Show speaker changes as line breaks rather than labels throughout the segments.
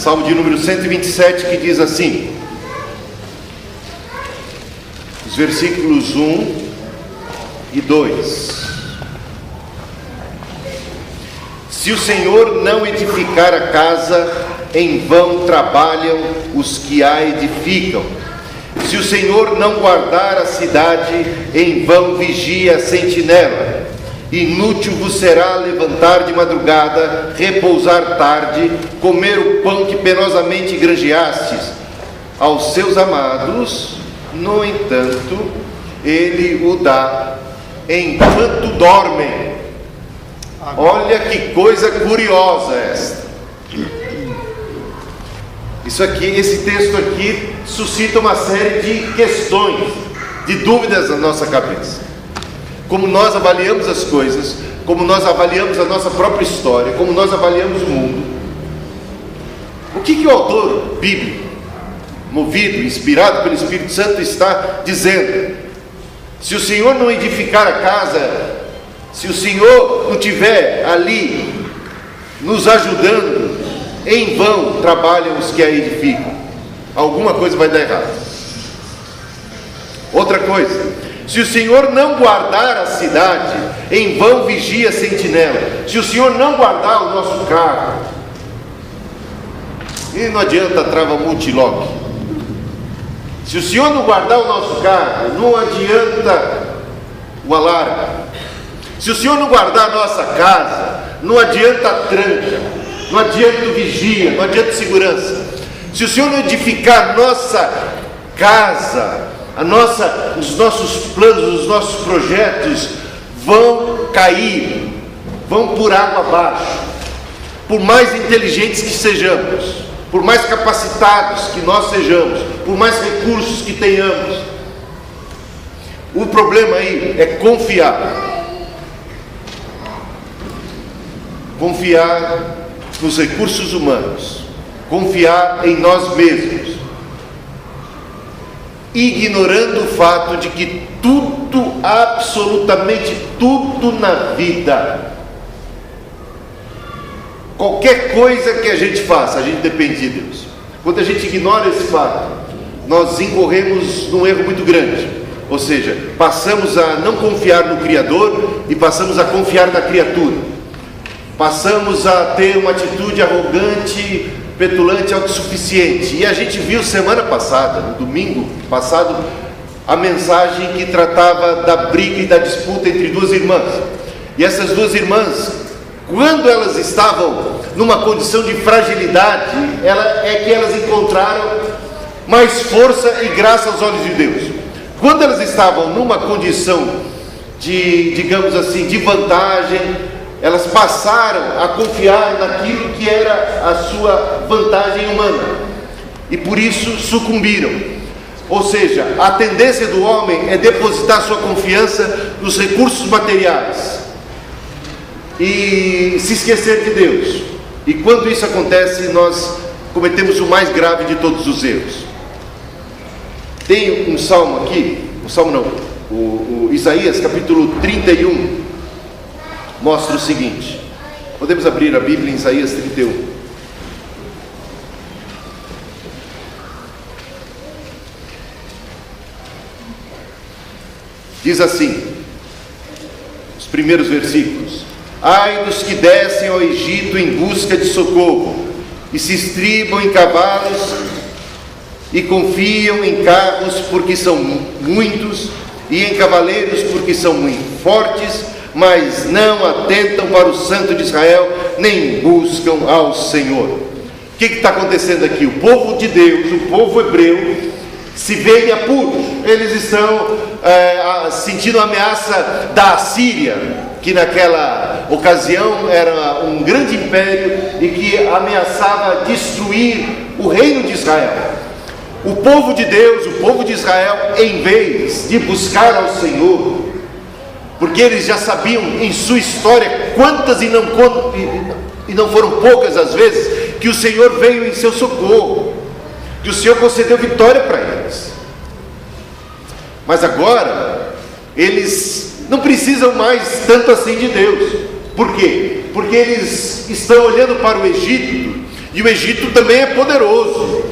Salmo de número 127, que diz assim, os versículos 1 e 2: Se o Senhor não edificar a casa, em vão trabalham os que a edificam. Se o Senhor não guardar a cidade, em vão vigia a sentinela. Inútil vos será levantar de madrugada, repousar tarde, comer o pão que penosamente granjeastes. Aos seus amados, no entanto, ele o dá enquanto dormem. Olha que coisa curiosa esta. Esse texto aqui suscita uma série de questões, de dúvidas na nossa cabeça. Como nós avaliamos as coisas, como nós avaliamos a nossa própria história, como nós avaliamos o mundo. O que o autor bíblico, movido, inspirado pelo Espírito Santo, está dizendo? Se o Senhor não edificar a casa, se o Senhor não estiver ali nos ajudando, em vão trabalham os que a edificam. Alguma coisa vai dar errado. Outra coisa: se o Senhor não guardar a cidade, em vão vigia a sentinela. Se o Senhor não guardar o nosso carro, e não adianta trava multilock. Se o Senhor não guardar o nosso carro, não adianta o alarme. Se o Senhor não guardar a nossa casa, não adianta a tranca, não adianta o vigia, não adianta segurança. Se o Senhor não edificar nossa casa, os nossos planos, os nossos projetos vão cair, vão por água abaixo. Por mais inteligentes que sejamos, por mais capacitados que nós sejamos, por mais recursos que tenhamos, o problema aí é confiar. Confiar nos recursos humanos, confiar em nós mesmos, ignorando o fato de que tudo, absolutamente tudo na vida, qualquer coisa que a gente faça, a gente depende de Deus. Quando a gente ignora esse fato, nós incorremos num erro muito grande. Ou seja, passamos a não confiar no Criador e passamos a confiar na criatura. Passamos a ter uma atitude arrogante, petulante, autossuficiente. E a gente viu semana passada, no domingo passado, a mensagem que tratava da briga e da disputa entre duas irmãs. E essas duas irmãs, quando elas estavam numa condição de fragilidade, é que elas encontraram mais força e graça aos olhos de Deus. Quando elas estavam numa condição de, digamos assim, de vantagem, elas passaram a confiar naquilo que era a sua vantagem humana, e por isso sucumbiram. Ou seja, a tendência do homem é depositar sua confiança nos recursos materiais e se esquecer de Deus. E quando isso acontece, nós cometemos o mais grave de todos os erros. Tem um salmo aqui, o Isaías capítulo 31, mostra o seguinte. Podemos abrir a Bíblia em Isaías 31. Diz assim, os primeiros versículos: ai dos que descem ao Egito em busca de socorro, e se estribam em cavalos, e confiam em carros porque são muitos, e em cavaleiros porque são muito fortes, mas não atentam para o Santo de Israel, nem buscam ao Senhor. O que está acontecendo aqui? O povo de Deus, o povo hebreu, se vê em apuros. Eles estão sentindo a ameaça da Assíria, que naquela ocasião era um grande império e que ameaçava destruir o reino de Israel. O povo de Deus, o povo de Israel, em vez de buscar ao Senhor, porque eles já sabiam em sua história quantas e não foram poucas as vezes que o Senhor veio em seu socorro, que o Senhor concedeu vitória para eles. Mas agora eles não precisam mais tanto assim de Deus. Por quê? Porque eles estão olhando para o Egito, e o Egito também é poderoso.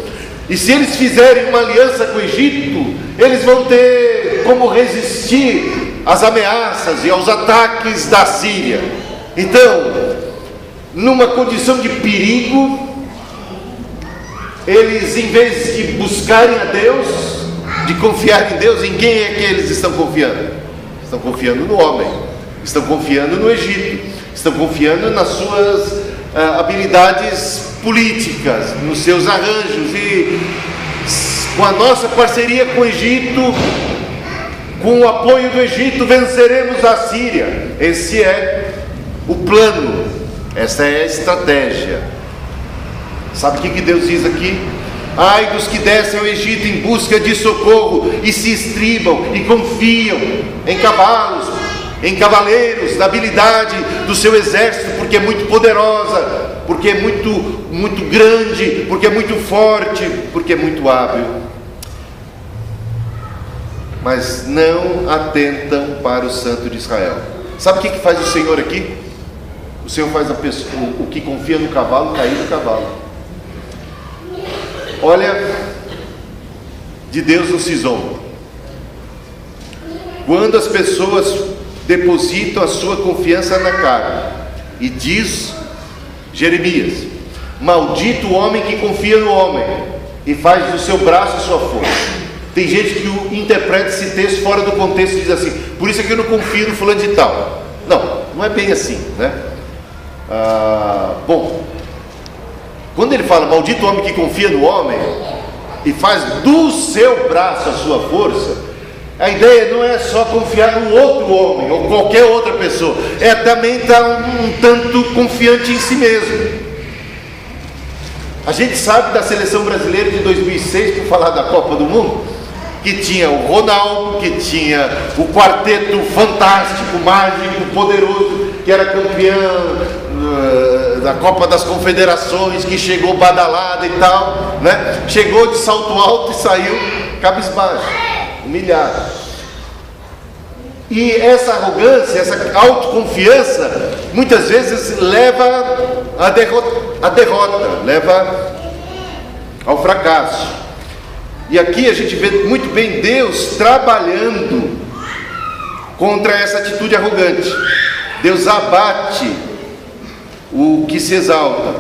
E se eles fizerem uma aliança com o Egito, eles vão ter como resistir às ameaças e aos ataques da Síria. Então, numa condição de perigo, eles, em vez de buscarem a Deus, de confiar em Deus, em quem é que eles estão confiando? Estão confiando no homem, estão confiando no Egito, estão confiando nas suas habilidades políticas, nos seus arranjos. E com a nossa parceria com o Egito, com o apoio do Egito, venceremos a Síria. Esse é o plano, essa é a estratégia. Sabe o que Deus diz aqui? Ai dos que descem ao Egito em busca de socorro e se estribam e confiam em cavalos, em cavaleiros, na habilidade do seu exército, porque é muito poderosa, porque é muito grande, porque é muito forte, porque é muito hábil, mas não atentam para o Santo de Israel. Sabe o que faz o Senhor aqui? O Senhor faz o que confia no cavalo cair do cavalo. Olha, de Deus não se zomba. Quando as pessoas depositam a sua confiança na carne, e diz Jeremias: maldito o homem que confia no homem e faz do seu braço a sua força. Tem gente que interpreta esse texto fora do contexto e diz assim: por isso é que eu não confio no fulano de tal. Não é bem assim, né? Bom, quando ele fala maldito o homem que confia no homem e faz do seu braço a sua força, a ideia não é só confiar no outro homem ou qualquer outra pessoa, é também estar um tanto confiante em si mesmo. A gente sabe da seleção brasileira de 2006, por falar da Copa do Mundo, que tinha o Ronaldo, que tinha o quarteto fantástico, mágico, poderoso, que era campeão da Copa das Confederações, que chegou badalado e tal, né? Chegou de salto alto e saiu cabisbaixo, humilhado. E essa arrogância, essa autoconfiança, muitas vezes leva à derrota, leva ao fracasso. E aqui a gente vê muito bem Deus trabalhando contra essa atitude arrogante. Deus abate o que se exalta.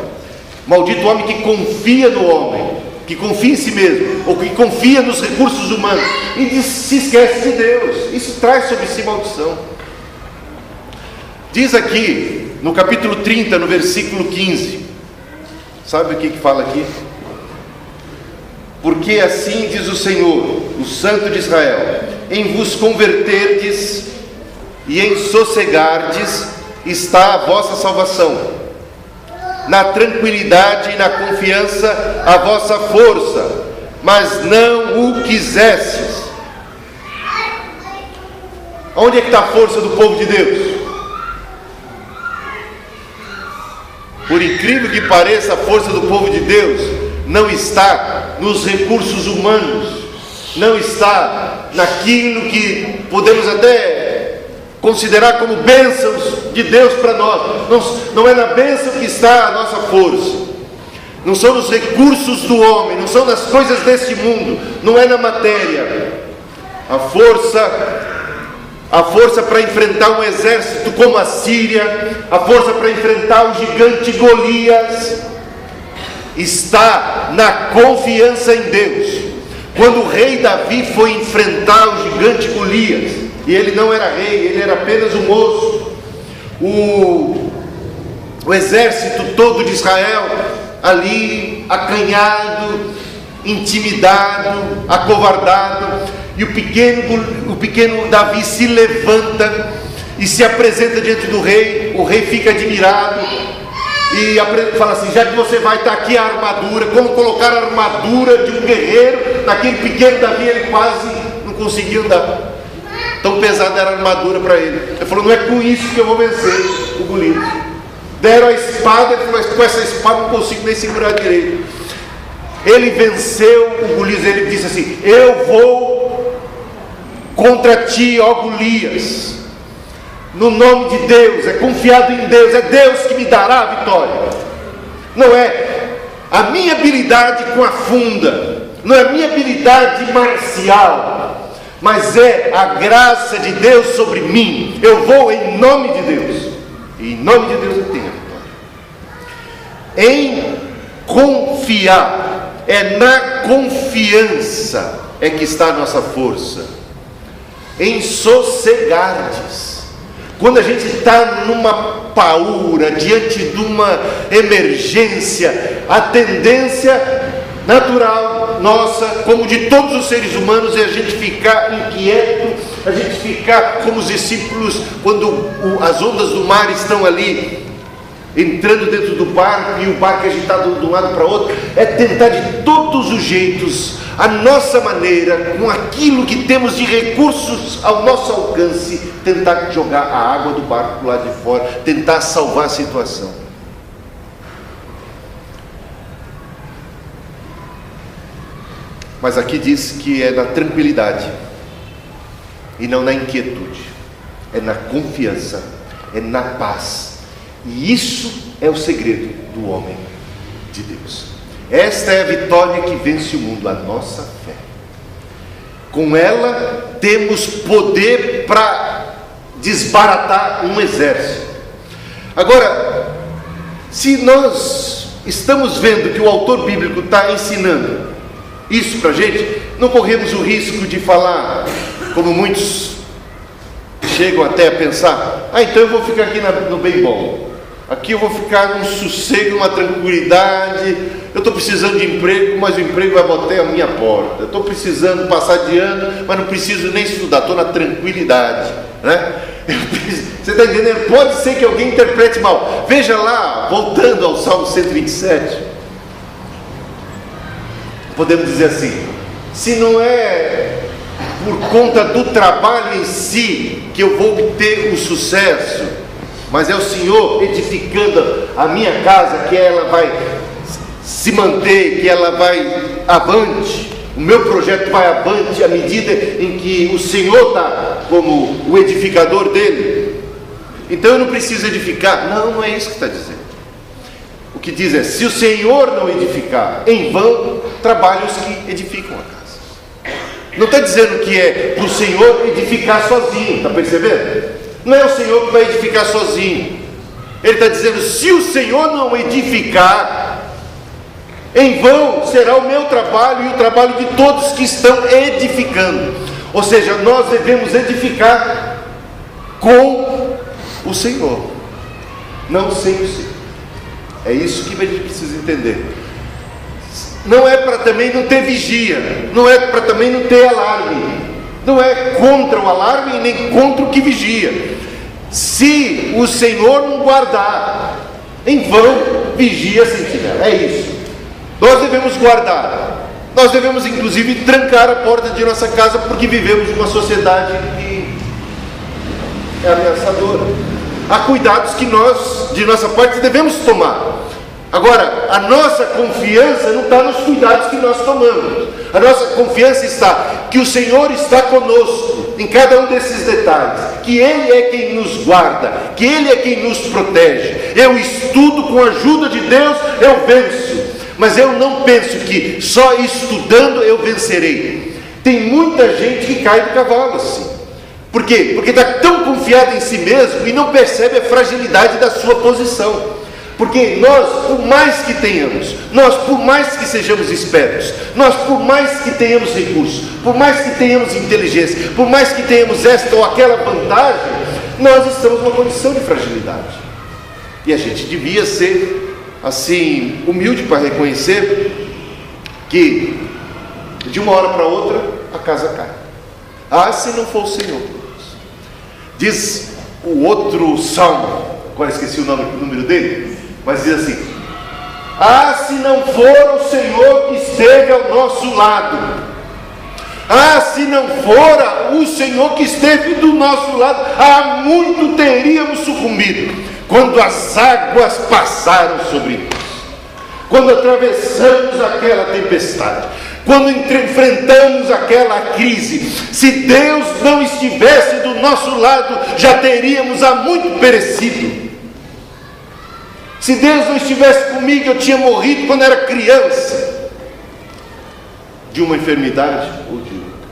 Maldito o homem que confia no homem, que confia em si mesmo, ou que confia nos recursos humanos e se esquece de Deus. Isso traz sobre si maldição. Diz aqui no capítulo 30, no versículo 15, sabe o que fala aqui? Porque assim diz o Senhor, o Santo de Israel: em vos converterdes e em sossegardes está a vossa salvação, na tranquilidade e na confiança a vossa força, mas não o quisestes. Onde é que está a força do povo de Deus? Por incrível que pareça, a força do povo de Deus não está nos recursos humanos, não está naquilo que podemos até considerar como bênçãos de Deus para nós. Não é na bênção que está a nossa força, não são nos recursos do homem, não são nas coisas deste mundo, não é na matéria. A força para enfrentar um exército como a Síria, a força para enfrentar o gigante Golias, está na confiança em Deus. Quando o rei Davi foi enfrentar o gigante Golias, e ele não era rei, ele era apenas um moço, o exército todo de Israel ali acanhado, intimidado, acovardado, e o pequeno Davi se levanta e se apresenta diante do rei. O rei fica admirado e fala assim: já que você vai estar aqui a armadura, como colocar a armadura de um guerreiro naquele pequeno Davi? Ele quase não conseguia andar, tão pesada era a armadura para ele. Ele falou: não é com isso que eu vou vencer o Golias. Deram a espada, ele falou: mas com essa espada não consigo nem segurar direito. Ele venceu o Golias. Ele disse assim: eu vou contra ti, ó Golias, no nome de Deus. É confiado em Deus, é Deus que me dará a vitória. Não é a minha habilidade com a funda, não é a minha habilidade marcial, mas é a graça de Deus sobre mim. Eu vou em nome de Deus, e em nome de Deus eu tenho a vitória. Em confiar, é na confiança é que está a nossa força. Em sossegardes, quando a gente está numa paura, diante de uma emergência, a tendência natural nossa, como de todos os seres humanos, é a gente ficar inquieto, a gente ficar como os discípulos, quando as ondas do mar estão ali, entrando dentro do barco, e o barco agitado de um lado para o outro, é tentar de todos os jeitos, a nossa maneira, com aquilo que temos de recursos ao nosso alcance, tentar jogar a água do barco lá de fora, tentar salvar a situação. Mas aqui diz que é na tranquilidade e não na inquietude, é na confiança, é na paz. E isso é o segredo do homem de Deus. Esta é a vitória que vence o mundo, a nossa fé. Com ela temos poder para desbaratar um exército. Agora, se nós estamos vendo que o autor bíblico está ensinando isso para a gente, não corremos o risco de falar, como muitos chegam até a pensar: então eu vou ficar aqui no bem bom, aqui eu vou ficar num sossego, numa tranquilidade, eu estou precisando de emprego, mas o emprego vai bater a minha porta, eu estou precisando passar de ano, mas não preciso nem estudar, estou na tranquilidade, né? Você está entendendo? Pode ser que alguém interprete mal. Veja lá, voltando ao Salmo 127, podemos dizer assim: se não é por conta do trabalho em si que eu vou ter o sucesso, mas é o Senhor edificando a minha casa, que ela vai se manter, que ela vai avante, o meu projeto vai avante à medida em que o Senhor está como o edificador dele. Então eu não preciso edificar. Não é isso que está dizendo. O que diz é: se o Senhor não edificar, em vão trabalham os que edificam a casa. Não está dizendo que é para o Senhor edificar sozinho, está percebendo? Não é o Senhor que vai edificar sozinho. Ele está dizendo: se o Senhor não edificar, em vão será o meu trabalho e o trabalho de todos que estão edificando. Ou seja, nós devemos edificar com o Senhor, não sem o Senhor. É isso que a gente precisa entender. Não é para também não ter vigia, não é para também não ter alarme, não é contra o alarme nem contra o que vigia. Se o Senhor não guardar, em vão vigia a sentinela. É isso. Nós devemos guardar, nós devemos inclusive trancar a porta de nossa casa, porque vivemos em uma sociedade que é ameaçadora. Há cuidados que nós, de nossa parte, devemos tomar. Agora, a nossa confiança não está nos cuidados que nós tomamos. A nossa confiança está que o Senhor está conosco em cada um desses detalhes, que Ele é quem nos guarda, que Ele é quem nos protege. Eu estudo, com a ajuda de Deus eu venço, mas eu não penso que só estudando eu vencerei. Tem muita gente que cai do cavalo assim. Por quê? Porque está tão confiado em si mesmo e não percebe a fragilidade da sua posição. Porque nós, por mais que tenhamos, nós por mais que sejamos espertos, nós por mais que tenhamos recursos, por mais que tenhamos inteligência, por mais que tenhamos esta ou aquela vantagem, nós estamos numa condição de fragilidade. E a gente devia ser assim humilde para reconhecer que de uma hora para outra a casa cai. Se não for o Senhor. Diz o outro salmo, agora esqueci o número dele, mas diz assim: se não for o Senhor que esteve ao nosso lado, se não fora o Senhor que esteve do nosso lado, há muito teríamos sucumbido. Quando as águas passaram sobre nós, quando atravessamos aquela tempestade, quando enfrentamos aquela crise, se Deus não estivesse do nosso lado, já teríamos há muito perecido. Se Deus não estivesse comigo, eu tinha morrido quando era criança, de uma enfermidade ou de outra.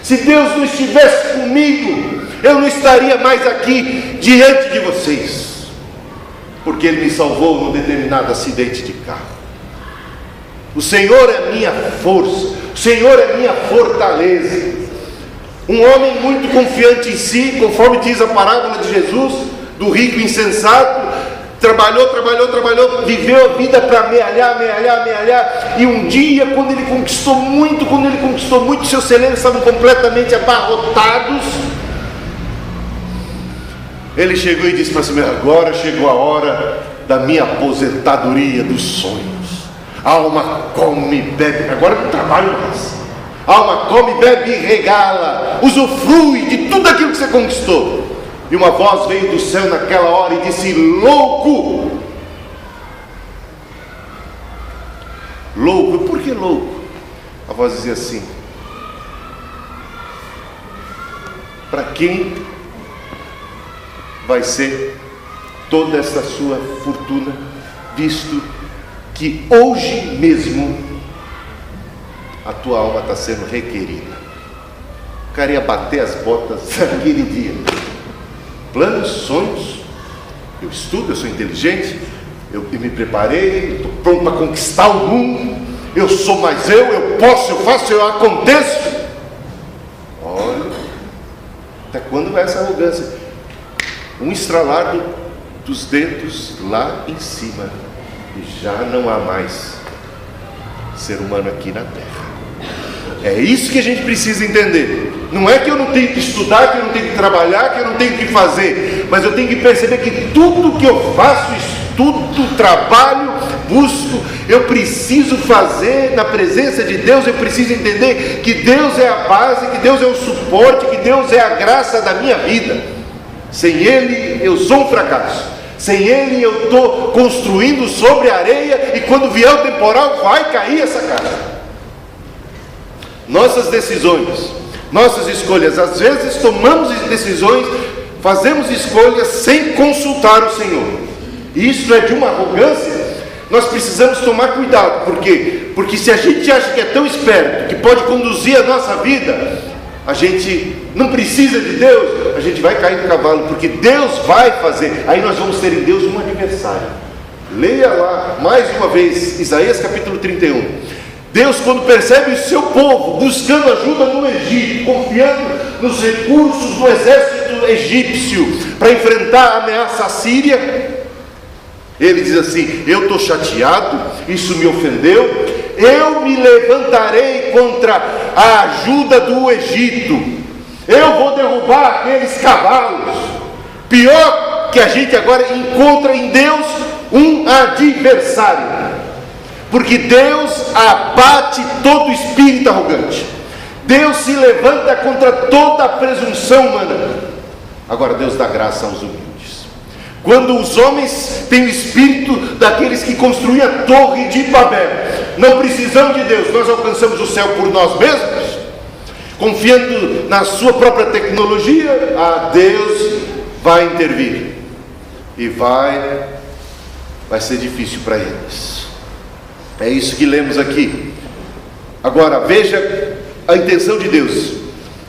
Se Deus não estivesse comigo, eu não estaria mais aqui diante de vocês, porque Ele me salvou num determinado acidente de carro. O Senhor é a minha força, o Senhor é a minha fortaleza. Um homem muito confiante em si, conforme diz a parábola de Jesus, do rico insensato, trabalhou, viveu a vida para amealhar, e um dia, quando ele conquistou muito, seus celeiros estavam completamente abarrotados, ele chegou e disse para si mesmo: agora chegou a hora da minha aposentadoria dos sonhos. Alma, come e bebe, agora não trabalho mais. Alma, come, bebe e regala, usufrui de tudo aquilo que você conquistou. E uma voz veio do céu naquela hora e disse: louco! Louco, por que louco? A voz dizia assim: para quem vai ser toda essa sua fortuna, visto que hoje mesmo a tua alma está sendo requerida? O cara ia bater as botas naquele dia. Planos, sonhos, eu estudo, eu sou inteligente, eu me preparei, estou pronto para conquistar o mundo, eu sou mais eu posso, eu faço, eu aconteço. Olha, até quando vai essa arrogância? Um estralar dos dedos lá em cima, e já não há mais ser humano aqui na terra. É isso que a gente precisa entender. Não é que eu não tenho que estudar, que eu não tenho que trabalhar, que eu não tenho que fazer, mas eu tenho que perceber que tudo que eu faço, estudo, trabalho, busco, eu preciso fazer na presença de Deus. Eu preciso entender que Deus é a base, que Deus é o suporte, que Deus é a graça da minha vida. Sem Ele eu sou um fracasso. Sem Ele eu estou construindo sobre a areia, e quando vier o temporal vai cair essa casa. Nossas decisões, nossas escolhas, às vezes tomamos decisões, fazemos escolhas sem consultar o Senhor. Isso é de uma arrogância. Nós precisamos tomar cuidado. Por quê? Porque se a gente acha que é tão esperto, que pode conduzir a nossa vida, a gente não precisa de Deus, a gente vai cair do cavalo, porque Deus vai fazer. Aí nós vamos ter em Deus um adversário. Leia lá mais uma vez Isaías capítulo 31. Deus, quando percebe o seu povo buscando ajuda no Egito, confiando nos recursos do exército egípcio para enfrentar a ameaça assíria, Ele diz assim: eu estou chateado, isso me ofendeu, eu me levantarei contra a ajuda do Egito, eu vou derrubar aqueles cavalos. Pior que a gente agora encontra em Deus um adversário, porque Deus abate todo espírito arrogante. Deus se levanta contra toda a presunção humana. Agora Deus dá graça aos humildes. Quando os homens têm o espírito daqueles que construíam a torre de Babel, não precisamos de Deus, nós alcançamos o céu por nós mesmos, confiando na sua própria tecnologia, Deus vai intervir, e vai ser difícil para eles. É isso que lemos aqui. Agora veja a intenção de Deus.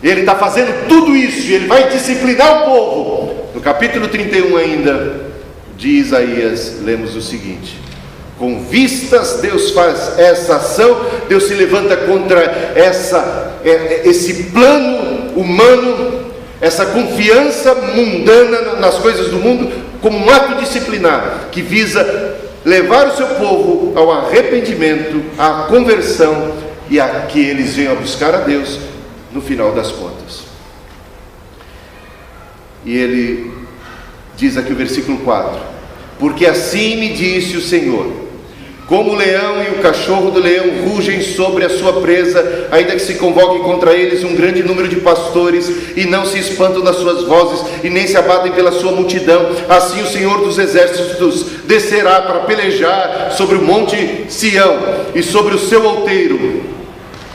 Ele está fazendo tudo isso e Ele vai disciplinar o povo. No capítulo 31 ainda de Isaías, lemos o seguinte: com vistas Deus faz essa ação, Deus se levanta contra esse plano humano, essa confiança mundana nas coisas do mundo, como um ato disciplinar que visa levar o seu povo ao arrependimento, à conversão, e a que eles venham a buscar a Deus no final das contas. E ele diz aqui o versículo 4: porque assim me disse o Senhor, como o leão e o cachorro do leão rugem sobre a sua presa, ainda que se convoque contra eles um grande número de pastores, e não se espantam das suas vozes, e nem se abatem pela sua multidão, assim o Senhor dos exércitos descerá para pelejar sobre o monte Sião e sobre o seu outeiro.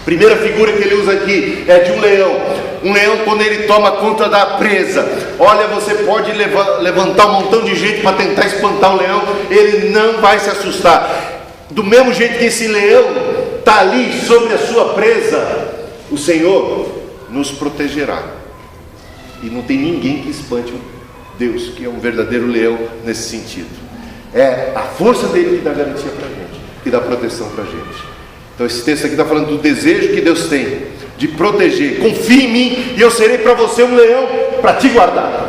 Primeira figura que ele usa aqui é de um leão. Um leão, quando ele toma conta da presa, olha, você pode levantar um montão de gente para tentar espantar o leão, ele não vai se assustar. Do mesmo jeito que esse leão está ali sobre a sua presa, o Senhor nos protegerá. E não tem ninguém que espante Deus, que é um verdadeiro leão nesse sentido. É a força dele que dá garantia para a gente, que dá proteção para a gente. Então esse texto aqui está falando do desejo que Deus tem de proteger. Confie em mim e eu serei para você um leão para te guardar.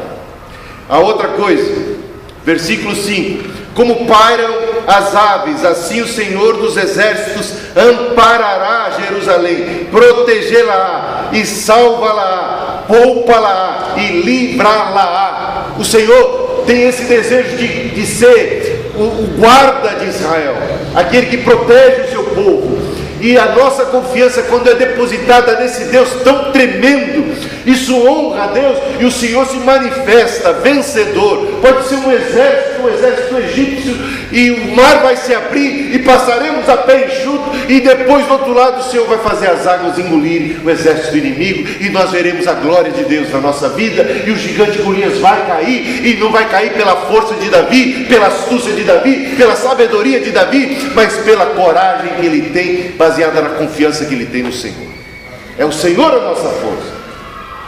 A outra coisa, versículo 5: como pairam as aves, assim o Senhor dos exércitos amparará Jerusalém, protegê-la e salva-la, poupa-la e livrá-la. O Senhor tem esse desejo de ser o guarda de Israel, aquele que protege o seu povo. E a nossa confiança, quando é depositada nesse Deus tão tremendo, isso honra a Deus, e o Senhor se manifesta vencedor. Pode ser um exército egípcio, e o mar vai se abrir, e passaremos a pé enxuto, e depois do outro lado o Senhor vai fazer as águas engolirem o exército inimigo, e nós veremos a glória de Deus na nossa vida, e o gigante Golias vai cair, e não vai cair pela força de Davi, pela astúcia de Davi, pela sabedoria de Davi, mas pela coragem que ele tem, baseada na confiança que ele tem no Senhor. É o Senhor a nossa força.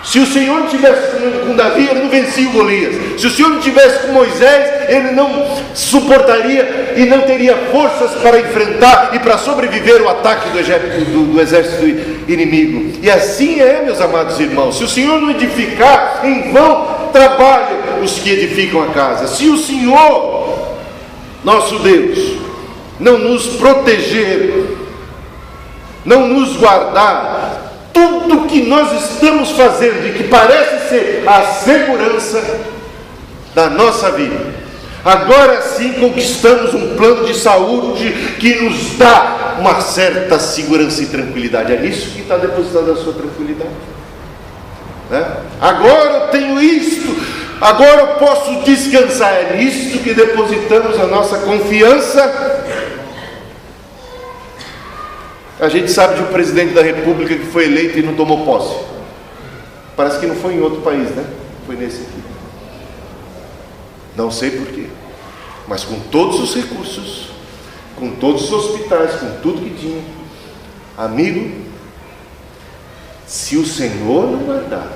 Se o Senhor não tivesse com Davi, ele não vencia o Golias. Se o Senhor não tivesse com Moisés, ele não suportaria e não teria forças para enfrentar e para sobreviver o ataque do exército inimigo. E assim é, meus amados irmãos. Se o Senhor não edificar, em vão trabalham os que edificam a casa. Se o Senhor, nosso Deus, não nos proteger, não nos guardar, tudo que nós estamos fazendo e que parece ser a segurança da nossa vida, agora sim conquistamos um plano de saúde que nos dá uma certa segurança e tranquilidade. É nisso que está depositada a sua tranquilidade, né? Agora eu tenho isto, agora eu posso descansar. É nisso que depositamos a nossa confiança. A gente sabe de um presidente da república que foi eleito e não tomou posse. Parece que não foi em outro país, né? Foi nesse aqui. Não sei porquê, mas com todos os recursos, com todos os hospitais, com tudo que tinha, amigo, se o Senhor não guardar,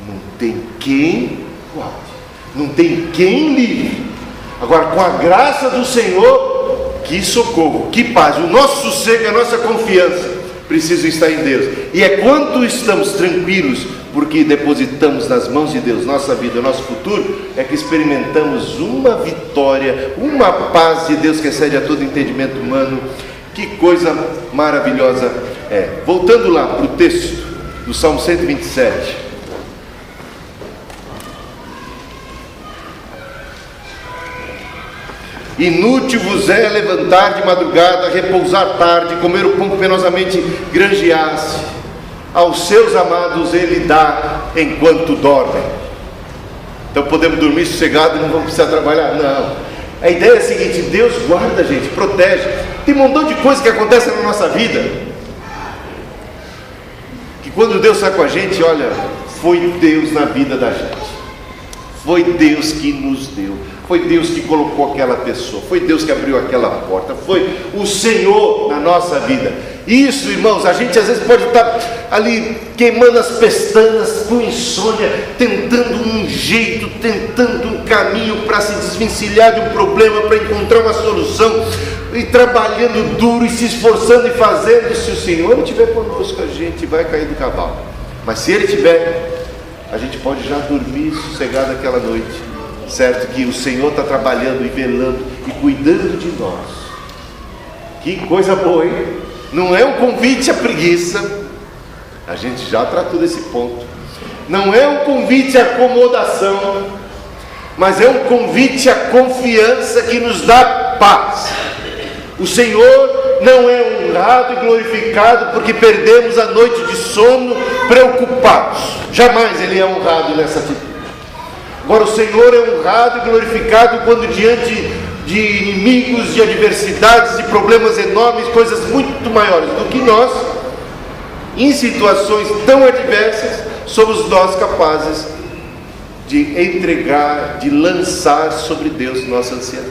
não tem quem guarde, não tem quem livre. Agora, com a graça do Senhor, que socorro, que paz, o nosso sossego, a nossa confiança precisa estar em Deus. E é quando estamos tranquilos, porque depositamos nas mãos de Deus nossa vida, nosso futuro, é que experimentamos uma vitória, uma paz de Deus que excede a todo entendimento humano. Que coisa maravilhosa é. Voltando lá para o texto do Salmo 127. Inútil vos é levantar de madrugada, repousar tarde, comer o pão que penosamente granjeaste. Aos seus amados ele dá enquanto dormem. Então podemos dormir sossegado e não vamos precisar trabalhar? Não. A ideia é a seguinte: Deus guarda a gente, protege. Tem um montão de coisas que acontecem na nossa vida, que quando Deus está com a gente, olha, foi Deus na vida da gente. Foi Deus que nos deu, foi Deus que colocou aquela pessoa, foi Deus que abriu aquela porta, foi o Senhor na nossa vida. Isso, irmãos, a gente às vezes pode estar ali queimando as pestanas com insônia, tentando um jeito, tentando um caminho para se desvencilhar de um problema, para encontrar uma solução, e trabalhando duro e se esforçando e fazendo. Se o Senhor não estiver conosco, a gente vai cair do cavalo. Mas se Ele estiver, a gente pode já dormir sossegado aquela noite, certo? Que o Senhor está trabalhando e velando e cuidando de nós. Que coisa boa, hein? Não é um convite à preguiça, a gente já tratou desse ponto. Não é um convite à acomodação, mas é um convite à confiança que nos dá paz. O Senhor não é honrado e glorificado porque perdemos a noite de sono preocupados. Jamais Ele é honrado nessa atitude. Agora, o Senhor é honrado e glorificado quando diante de inimigos, de adversidades, de problemas enormes, coisas muito maiores do que nós, em situações tão adversas, somos nós capazes de entregar, de lançar sobre Deus nossa ansiedade,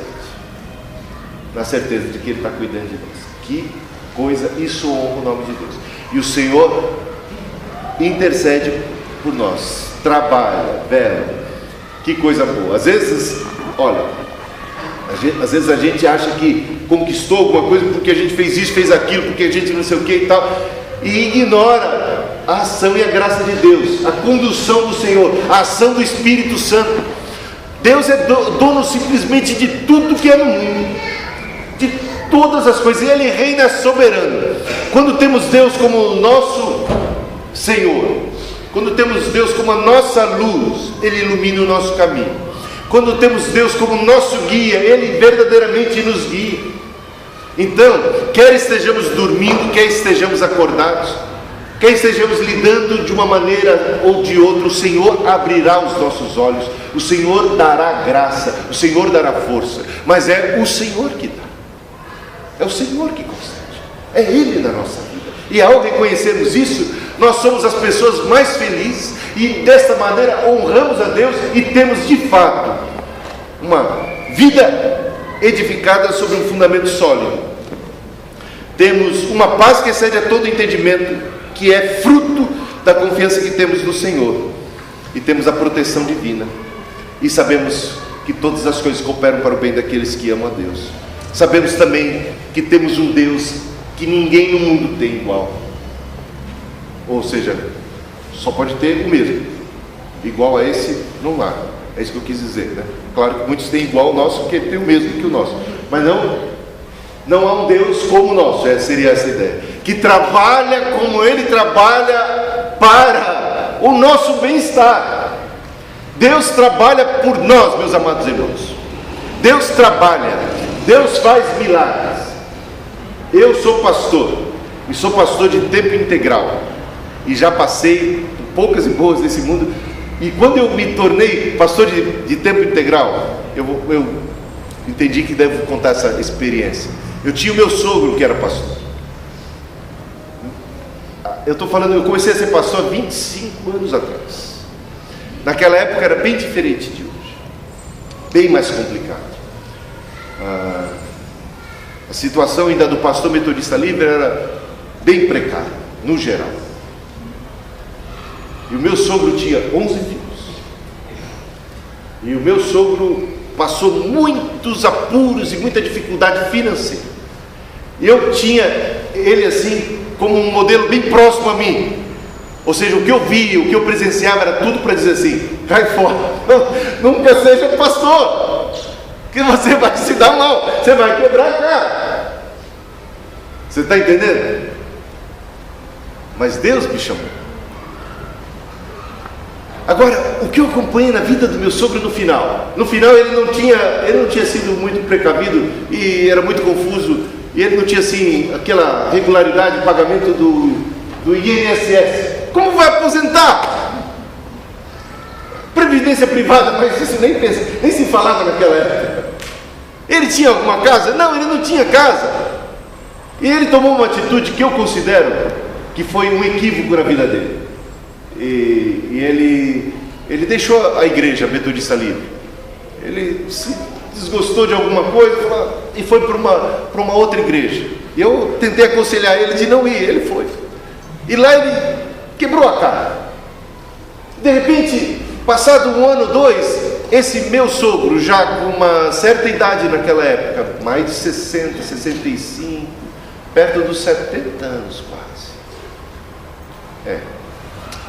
na certeza de que Ele está cuidando de nós. Que coisa, isso honra o nome de Deus. E o Senhor intercede por nós, trabalha, vela. Que coisa boa. Às vezes, olha, às vezes a gente acha que conquistou alguma coisa porque a gente fez isso, fez aquilo, porque a gente não sei o que e tal, e ignora a ação e a graça de Deus, a condução do Senhor, a ação do Espírito Santo. Deus é dono simplesmente de tudo que é no mundo, de todas as coisas. Ele reina soberano. Quando temos Deus como nosso Senhor, quando temos Deus como a nossa luz, Ele ilumina o nosso caminho. Quando temos Deus como nosso guia, Ele verdadeiramente nos guia. Então, quer estejamos dormindo, quer estejamos acordados, quer estejamos lidando de uma maneira ou de outra, o Senhor abrirá os nossos olhos, o Senhor dará graça, o Senhor dará força, mas é o Senhor que dá, é o Senhor que concede, é Ele na nossa vida. E ao reconhecermos isso, nós somos as pessoas mais felizes, e desta maneira honramos a Deus e temos de fato uma vida edificada sobre um fundamento sólido. Temos uma paz que excede a todo entendimento, que é fruto da confiança que temos no Senhor, e temos a proteção divina, e sabemos que todas as coisas cooperam para o bem daqueles que amam a Deus. Sabemos também que temos um Deus que ninguém no mundo tem igual, ou seja, só pode ter o mesmo, igual a esse não há. É isso que eu quis dizer, né? Claro que muitos têm igual ao nosso, porque tem o mesmo que o nosso, mas não há um Deus como o nosso. Seria essa ideia, que trabalha como Ele trabalha para o nosso bem-estar. Deus trabalha por nós, meus amados irmãos. Deus trabalha, Deus faz milagres. Eu sou pastor, e sou pastor de tempo integral, e já passei por poucas e boas desse mundo. E quando eu me tornei pastor de tempo integral, eu entendi que devo contar essa experiência. Eu tinha o meu sogro que era pastor. Eu comecei a ser pastor há 25 anos atrás. Naquela época era bem diferente de hoje, bem mais complicado. A situação ainda do pastor metodista livre era bem precária, no geral. E o meu sogro tinha 11 filhos. E o meu sogro passou muitos apuros e muita dificuldade financeira. E eu tinha ele assim como um modelo bem próximo a mim. Ou seja, o que eu via, o que eu presenciava era tudo para dizer assim: cai fora, nunca seja pastor, que você vai se dar mal, você vai quebrar a cara. Você está entendendo? Mas Deus me chamou. Agora, o que eu acompanhei na vida do meu sogro no final ele não tinha sido muito precavido, e era muito confuso, e ele não tinha assim aquela regularidade de pagamento do INSS. Como vai aposentar? Previdência privada, mas isso nem se falava naquela época. Ele tinha alguma casa? Não, ele não tinha casa. E ele tomou uma atitude que eu considero que foi um equívoco na vida dele. E ele deixou a igreja metodista livre. Ele se desgostou de alguma coisa e foi para uma outra igreja. E eu tentei aconselhar ele de não ir, ele foi. E lá ele quebrou a cara. De repente, passado 1 ano, 2, esse meu sogro, já com uma certa idade naquela época, mais de 60, 65, perto dos 70 anos quase,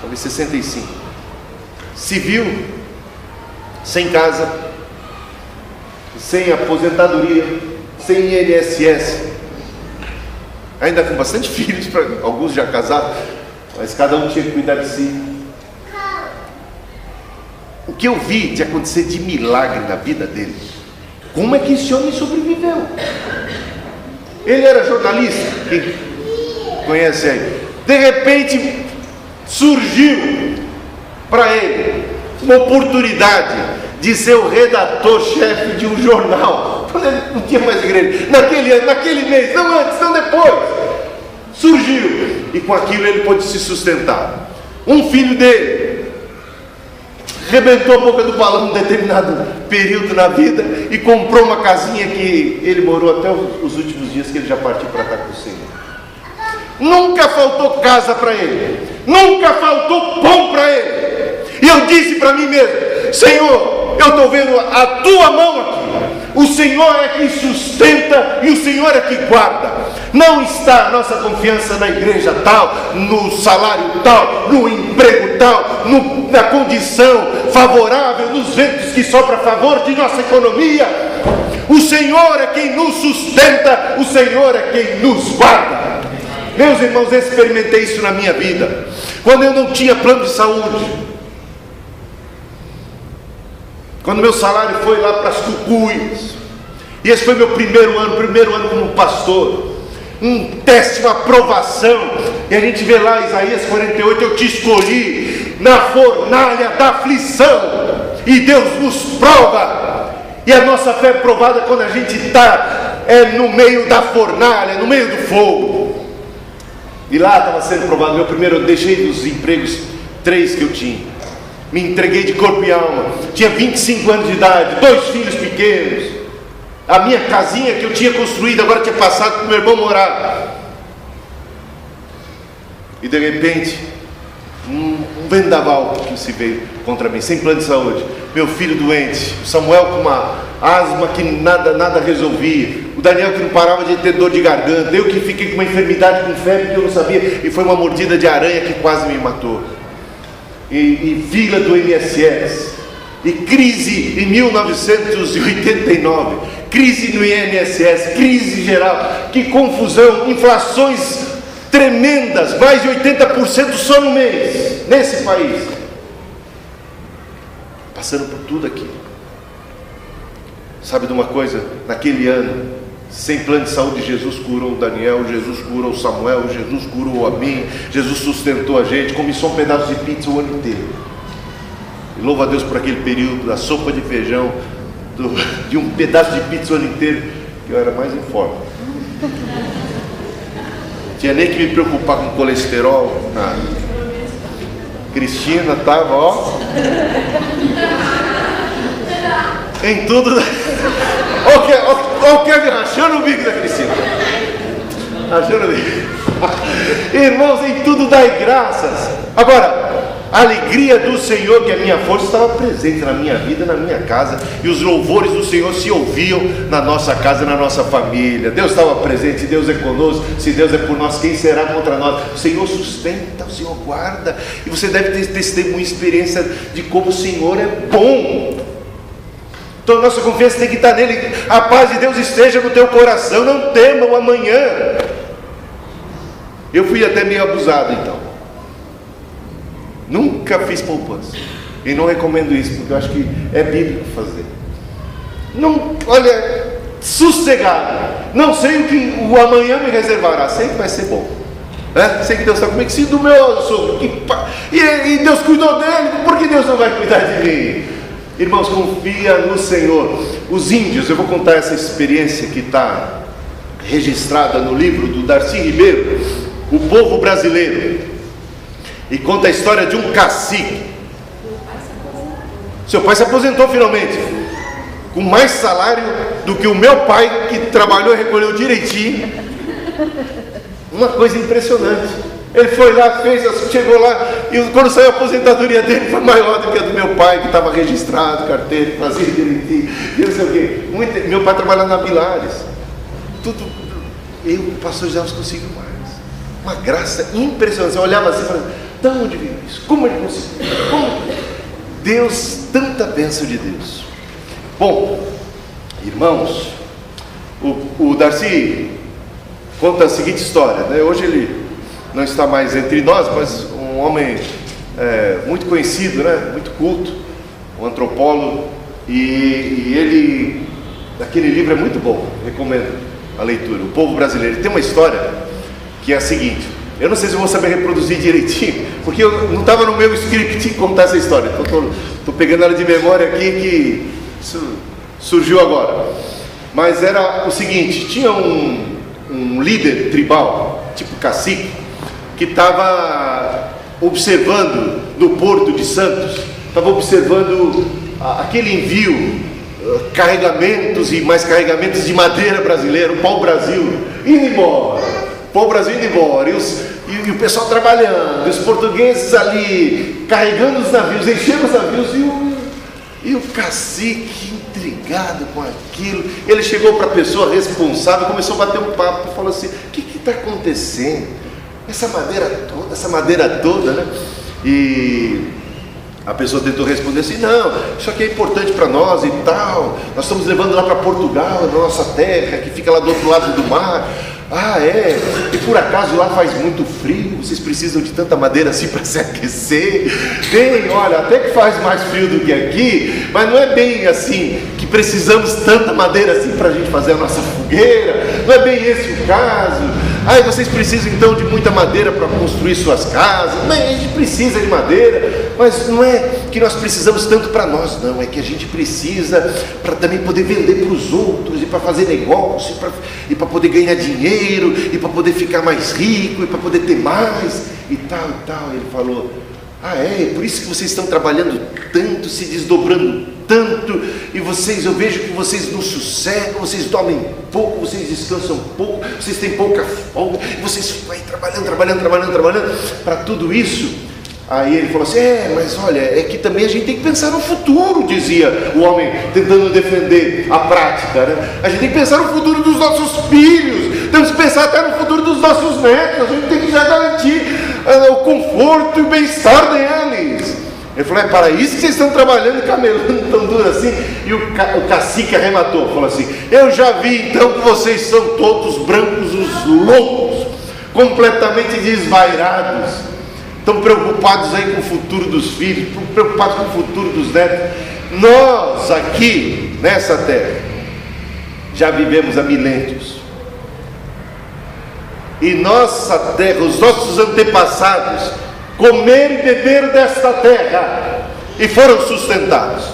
talvez 65, se viu sem casa, sem aposentadoria, sem INSS, ainda com bastante filhos, alguns já casados, mas cada um tinha que cuidar de si. O que eu vi de acontecer de milagre na vida dele, como é que esse homem sobreviveu? Ele era jornalista, quem conhece aí? De repente surgiu para ele uma oportunidade de ser o redator-chefe de um jornal, quando ele não tinha mais igreja, naquele ano, naquele mês, não antes, não depois, surgiu. e com aquilo ele pôde se sustentar. Um filho dele arrebentou a boca do balão em um determinado período na vida e comprou uma casinha que ele morou até os últimos dias, que ele já partiu para estar com o Senhor. Nunca faltou casa para ele, nunca faltou pão para ele. E eu disse para mim mesmo: Senhor, eu estou vendo a tua mão aqui. O Senhor é que sustenta e o Senhor é que guarda. Não está a nossa confiança na igreja tal, no salário tal, no emprego tal, na condição favorável, nos ventos que sopram a favor de nossa economia. O Senhor é quem nos sustenta, o Senhor é quem nos guarda. Meus irmãos, eu experimentei isso na minha vida. Quando eu não tinha plano de saúde, quando meu salário foi lá para as cucuias, e esse foi meu primeiro ano como pastor, um teste, uma aprovação, e a gente vê lá Isaías 48, eu te escolhi na fornalha da aflição, e Deus nos prova, e a nossa fé é provada quando a gente está no meio da fornalha, no meio do fogo. E lá estava sendo provado, eu deixei dos empregos 3 que eu tinha, me entreguei de corpo e alma, tinha 25 anos de idade, 2 filhos pequenos, a minha casinha que eu tinha construído agora tinha passado para o meu irmão morar, e de repente um vendaval que se veio contra mim, sem plano de saúde, meu filho doente, o Samuel com uma asma que nada resolvia, o Daniel que não parava de ter dor de garganta, eu que fiquei com uma enfermidade, com febre que eu não sabia, e foi uma mordida de aranha que quase me matou. E fila do INSS, e crise em 1989, crise no INSS, crise geral, que confusão, inflações tremendas, mais de 80% só no mês, nesse país, passando por tudo aquilo. Sabe de uma coisa? Naquele ano, sem plano de saúde, Jesus curou o Daniel, Jesus curou o Samuel, Jesus curou a mim, Jesus sustentou a gente, comi só um pedaço de pizza o ano inteiro. E louvo a Deus por aquele período da sopa de feijão, de um pedaço de pizza o ano inteiro, que eu era mais em forma. Tinha nem que me preocupar com colesterol, nada. Cristina estava, ó, em tudo. Olha o Kevin rachando o bico da Cristina. Rachando o bico. Irmãos, em tudo dai graças. Agora, a alegria do Senhor, que é a minha força, estava presente na minha vida, na minha casa, e os louvores do Senhor se ouviam na nossa casa, na nossa família. Deus estava presente, Deus é conosco. Se Deus é por nós, quem será contra nós? O Senhor sustenta, o Senhor guarda, e você deve ter testemunho, experiência de como o Senhor é bom. Então a nossa confiança tem que estar nele. A paz de Deus esteja no teu coração, não tema o amanhã. Eu fui até meio abusado, então nunca fiz poupança, e não recomendo isso, porque eu acho que é bíblico fazer. Não, olha, sossegado, não sei o que o amanhã me reservará, sei que vai ser bom, né? Sei que Deus está comigo, se do meu sogro, e Deus cuidou dele, por que Deus não vai cuidar de mim? Irmãos, confia no Senhor. Os índios, eu vou contar essa experiência que está registrada no livro do Darcy Ribeiro, O Povo Brasileiro, e conta a história de um cacique. Seu pai se aposentou finalmente, com mais salário do que o meu pai, que trabalhou e recolheu direitinho. Uma coisa impressionante. Ele foi lá, chegou lá, e quando saiu a aposentadoria dele foi maior do que a do meu pai, que estava registrado, carteira, fazia direitinho, e não sei o quê. Meu pai trabalhava na Bilares. Eu, pastor José, não consigo mais. Uma graça impressionante. Você olhava assim e falava: de onde veio isso? Como ele conseguiu? Como? Deus, tanta bênção de Deus. Bom, irmãos, o Darcy conta a seguinte história, né? Hoje ele não está mais entre nós, mas um homem muito conhecido, né? Muito culto, um antropólogo, e ele, aquele livro é muito bom, recomendo a leitura, O Povo Brasileiro. Ele tem uma história que é a seguinte, eu não sei se eu vou saber reproduzir direitinho, porque eu não estava no meu script contar essa história, estou pegando ela de memória aqui, que isso surgiu agora. Mas era o seguinte, tinha um líder tribal, tipo cacique, que estava observando no Porto de Santos, estava observando aquele envio, carregamentos e mais carregamentos de madeira brasileira, o pau-brasil indo embora, pau-brasil indo embora, e o pessoal trabalhando, os portugueses ali carregando os navios, enchendo os navios, e o cacique intrigado com aquilo. Ele chegou para a pessoa responsável, começou a bater um papo e falou assim: o que está acontecendo? Essa madeira toda, né? E a pessoa tentou responder assim: não, isso aqui é importante para nós e tal, nós estamos levando lá para Portugal, na nossa terra, que fica lá do outro lado do mar. Ah, é? E por acaso lá faz muito frio? Vocês precisam de tanta madeira assim para se aquecer? Tem, olha, até que faz mais frio do que aqui, mas não é bem assim que precisamos tanta madeira assim para a gente fazer a nossa fogueira. Não é bem esse o caso. Ah, vocês precisam então de muita madeira para construir suas casas. Bem, a gente precisa de madeira, mas não é que nós precisamos tanto para nós, não. É que a gente precisa para também poder vender para os outros, e para fazer negócio, e para poder ganhar dinheiro, e para poder ficar mais rico, e para poder ter mais, e tal, e tal. Ele falou: ah, é por isso que vocês estão trabalhando tanto, se desdobrando tanto, e eu vejo que vocês não sossegam, vocês dormem pouco, vocês descansam pouco, vocês têm pouca folga, e vocês ficam aí trabalhando para tudo isso. Aí ele falou assim: mas olha, é que também a gente tem que pensar no futuro, dizia o homem tentando defender a prática, né? A gente tem que pensar no futuro dos nossos filhos, temos que pensar até no futuro dos nossos netos, a gente tem que já garantir o conforto e o bem-estar deles. Ele falou: é para isso que vocês estão trabalhando, camelando tão duro assim? E o cacique arrematou, falou assim: eu já vi então que vocês são todos brancos, os loucos, completamente desvairados, estão preocupados aí com o futuro dos filhos, preocupados com o futuro dos netos. Nós aqui nessa terra já vivemos há milênios, e nossa terra, os nossos antepassados comeram e beberam desta terra e foram sustentados.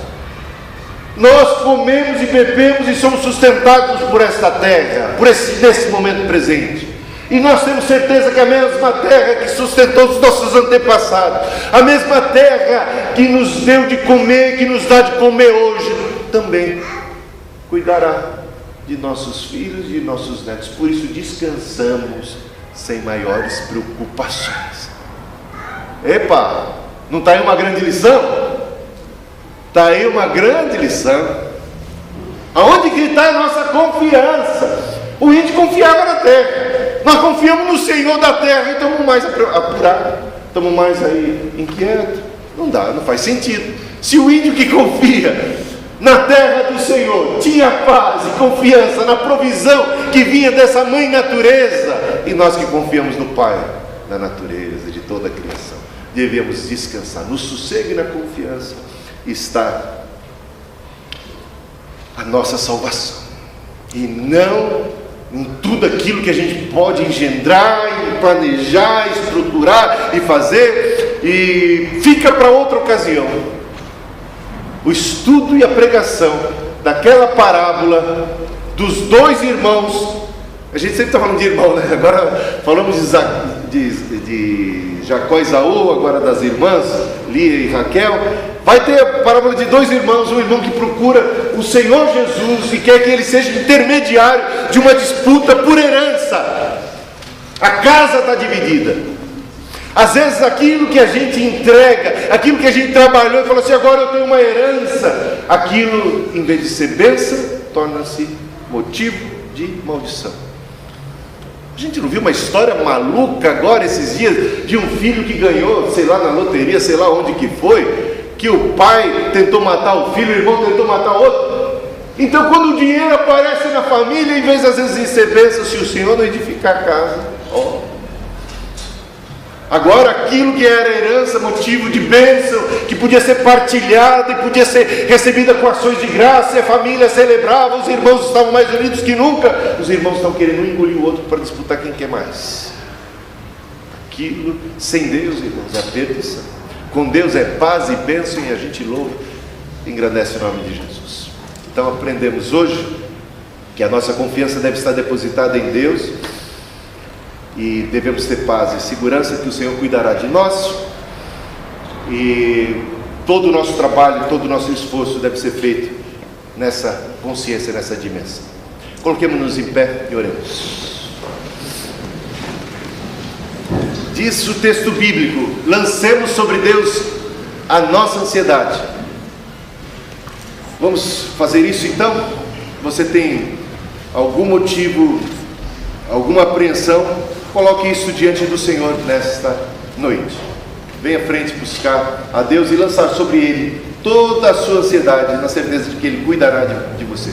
Nós comemos e bebemos e somos sustentados por esta terra, nesse momento presente. E nós temos certeza que a mesma terra que sustentou os nossos antepassados, a mesma terra que nos deu de comer, que nos dá de comer hoje, também cuidará de nossos filhos e de nossos netos. Por isso descansamos sem maiores preocupações. Epa, não está aí uma grande lição? Está aí uma grande lição. Aonde que está a nossa confiança? O índio confiava na terra, nós confiamos no Senhor da terra e estamos mais apurados, estamos mais aí inquietos. Não dá, não faz sentido. Se o índio que confia na terra do Senhor tinha paz e confiança na provisão que vinha dessa mãe natureza, e nós que confiamos no Pai da natureza, de toda a criação, devemos descansar. No sossego e na confiança está a nossa salvação, e não em tudo aquilo que a gente pode engendrar e planejar, estruturar e fazer, e fica para outra ocasião. O estudo e a pregação daquela parábola dos dois irmãos. A gente sempre está falando de irmão, né? Agora falamos de Jacó e Esaú, agora das irmãs Lia e Raquel. Vai ter a parábola de dois irmãos, um irmão que procura o Senhor Jesus e quer que ele seja intermediário de uma disputa por herança. A casa está dividida. Às vezes aquilo que a gente entrega, aquilo que a gente trabalhou e falou assim: agora eu tenho uma herança, aquilo, em vez de ser bênção, torna-se motivo de maldição. A gente não viu uma história maluca agora esses dias, de um filho que ganhou, sei lá, na loteria, sei lá onde que foi, que o pai tentou matar o filho, o irmão tentou matar o outro. Então quando o dinheiro aparece na família, em vez às vezes de ser bênção, se o Senhor não edificar a casa, agora aquilo que era herança, motivo de bênção, que podia ser partilhada e podia ser recebida com ações de graça, e a família celebrava, os irmãos estavam mais unidos que nunca, os irmãos estão querendo um engolir o outro para disputar quem quer mais. Aquilo, sem Deus, irmãos, é a perdição. Com Deus é paz e bênção, e a gente louva e engrandece o nome de Jesus. Então aprendemos hoje que a nossa confiança deve estar depositada em Deus, e devemos ter paz e segurança que o Senhor cuidará de nós, e todo o nosso trabalho, todo o nosso esforço deve ser feito nessa consciência, nessa dimensão. Coloquemos-nos em pé e oremos. Diz o texto bíblico: lancemos sobre Deus a nossa ansiedade. Vamos fazer isso então? Você tem algum motivo, alguma apreensão? Coloque isso diante do Senhor nesta noite. Venha à frente buscar a Deus e lançar sobre Ele toda a sua ansiedade, na certeza de que Ele cuidará de você.